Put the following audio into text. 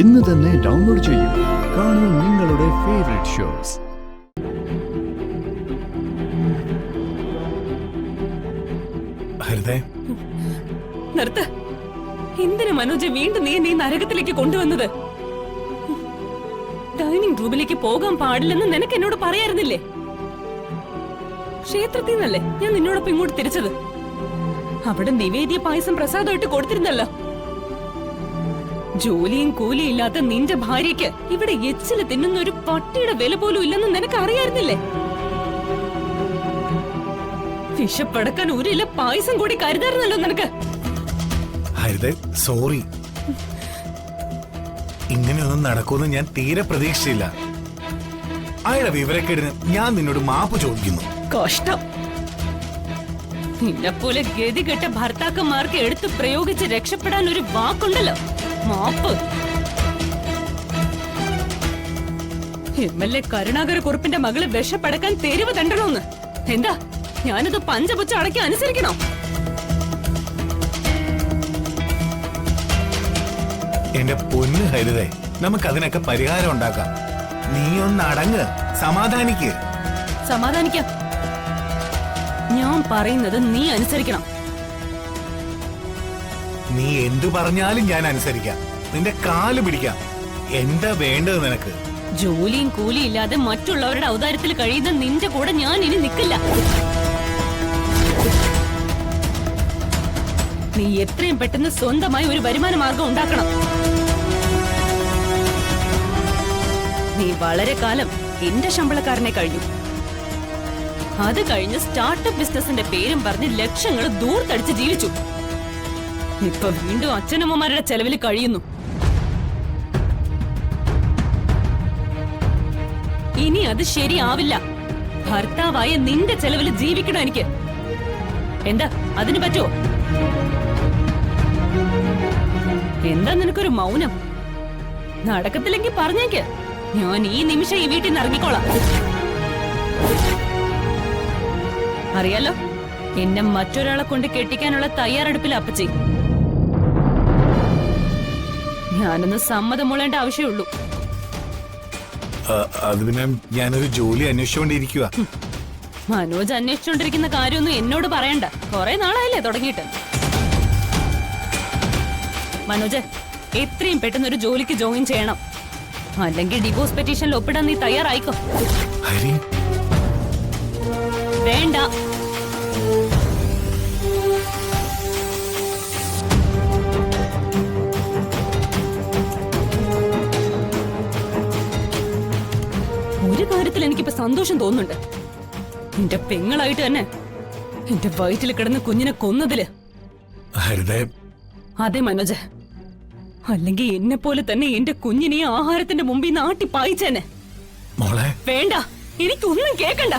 ഇന്ന് തന്നെ ഡൗൺലോഡ് ചെയ്യൂ. കാണൂ നിങ്ങളുടെ ഫേവറേറ്റ് ഷോസ്. നിർത്ത്. എന്തിനു മനോജ് വീണ്ടും നീ നരകത്തിലേക്ക് കൊണ്ടുവന്നത്? ഡൈനിങ് റൂമിലേക്ക് പോകാൻ പാടില്ലെന്ന് നിനക്ക് എന്നോട് പറയായിരുന്നില്ലേ? ക്ഷേത്രത്തിൽ നിന്നല്ലേ ഞാൻ നിന്നോടൊപ്പം ഇങ്ങോട്ട് തിരിച്ചത്? അവിടെ നിവേദ്യ പായസം പ്രസാദമായിട്ട് കൊടുത്തിരുന്നല്ലോ. ജോലിയും കൂലിയും ഇല്ലാത്ത നിന്റെ ഭാര്യയ്ക്ക് ഇവിടെ എച്ചില് തിന്നുന്ന ഒരു പട്ടിയുടെ വില പോലും ഇല്ലെന്ന് നിനക്ക് അറിയായിരുന്നില്ലേ? വിഷപ്പടക്കാൻ ഒരില പായസം കൂടി കരുതായിരുന്നല്ലോ നിനക്ക്. സോറി, ഇങ്ങനെയൊന്നും നടക്കുമെന്ന് ഞാൻ തീരെ പ്രതീക്ഷിച്ചില്ല. അയാളുടെ വിവരക്കേടിന് ഞാൻ നിന്നോട് മാപ്പ് ചോദിക്കുന്നു. കഷ്ടം. നിന്നെപ്പോലെ ഗതികെട്ട ഭർത്താക്കന്മാർക്ക് എടുത്ത് പ്രയോഗിച്ച് രക്ഷപ്പെടാൻ ഒരു വാക്കുണ്ടല്ലോ, മാപ്പ്. MLA കരുണാകരക്കുറുപ്പിന്റെ മകള് വിഷപ്പടക്കാൻ തെരുവ് തണ്ടണോന്ന്. എന്താ ഞാനത് പഞ്ചപുച്ച അടക്കി അനുസരിക്കണോ? എന്റെ പൊന്നു ഹരിതേ, നമുക്ക് അതിനൊക്കെ പരിഹാരം ഉണ്ടാക്കാം. നീ ഒന്ന് അടങ്ങ്, സമാധാനിക്ക്. സമാധാനിക്കാം. ഞാൻ പറയുന്നത് നീ അനുസരിക്കണം. നീ എന്തു പറഞ്ഞാലും ഞാൻ അനുസരിക്കാം. നിന്റെ കാല് പിടിക്കാം. എന്താ വേണ്ടത് നിനക്ക്? ജോലിയും കൂലിയും ഇല്ലാതെ മറ്റുള്ളവരുടെ ഔദാര്യത്തിൽ കഴിയുന്ന നിന്റെ കൂടെ ഞാൻ ഇനി നിൽക്കില്ല. നീ എത്രയും പെട്ടെന്ന് സ്വന്തമായി ഒരു വരുമാന മാർഗം ഉണ്ടാക്കണം. നീ വളരെ കാലം എന്റെ ശമ്പളക്കാരനെ കഴിഞ്ഞു. അത് കഴിഞ്ഞ് സ്റ്റാർട്ടപ്പ് ബിസിനസിന്റെ പേരും പറഞ്ഞ് ലക്ഷങ്ങൾ ദൂർത്തടിച്ച് ജീവിച്ചു. ഇപ്പൊ വീണ്ടും അച്ഛനമ്മമാരുടെ ചെലവിൽ കഴിയുന്നു. ഇനി അത് ശരിയാവില്ല. ഭർത്താവായ നിന്റെ ചെലവിൽ ജീവിക്കണം എനിക്ക്. എന്താ അതിന് പറ്റുമോ? എന്താ നിനക്കൊരു മൗനം? നടക്കത്തില്ലെങ്കിൽ പറഞ്ഞേക്ക്. ഞാൻ ഈ നിമിഷം ഈ വീട്ടിൽ നിന്ന് ഇറങ്ങിക്കോളാം. അറിയാലോ, എന്നെ മറ്റൊരാളെ കൊണ്ട് കെട്ടിക്കാനുള്ള തയ്യാറെടുപ്പിൽ അപ്പച്ചി. ഞാനൊന്ന് സമ്മതം മൂളേണ്ട ആവശ്യമുള്ളൂ. അത് പിന്നെ ഞാനൊരു ജോലി അന്വേഷിച്ചുകൊണ്ടിരിക്കുക. മനോജ് അന്വേഷിച്ചോണ്ടിരിക്കുന്ന കാര്യമൊന്നും എന്നോട് പറയണ്ട. കുറെ നാളായില്ലേ തുടങ്ങിയിട്ട്. മനോജ്, എത്രയും പെട്ടെന്ന് ഒരു ജോലിക്ക് ജോയിൻ ചെയ്യണം. അല്ലെങ്കിൽ ഡിവോഴ്സ് പെറ്റീഷനിൽ ഒപ്പിടാൻ നീ തയ്യാറായിക്കോ. വേണ്ട. ഒരു കാര്യത്തിൽ എനിക്കിപ്പോ സന്തോഷം തോന്നുന്നുണ്ട്. എന്റെ പെങ്ങളായിട്ട് തന്നെ എന്റെ വയറ്റിൽ കിടന്ന് കുഞ്ഞിനെ കൊന്നതില്. അതെ മനോജ്, അല്ലെങ്കിൽ എന്നെ പോലെ തന്നെ എന്റെ കുഞ്ഞിനെ ആഹാരത്തിന്റെ മുമ്പിൽ നാട്ടി പായിച്ചേനെ. മോളെ വേണ്ട, എനിക്കൊന്നും കേക്കണ്ട.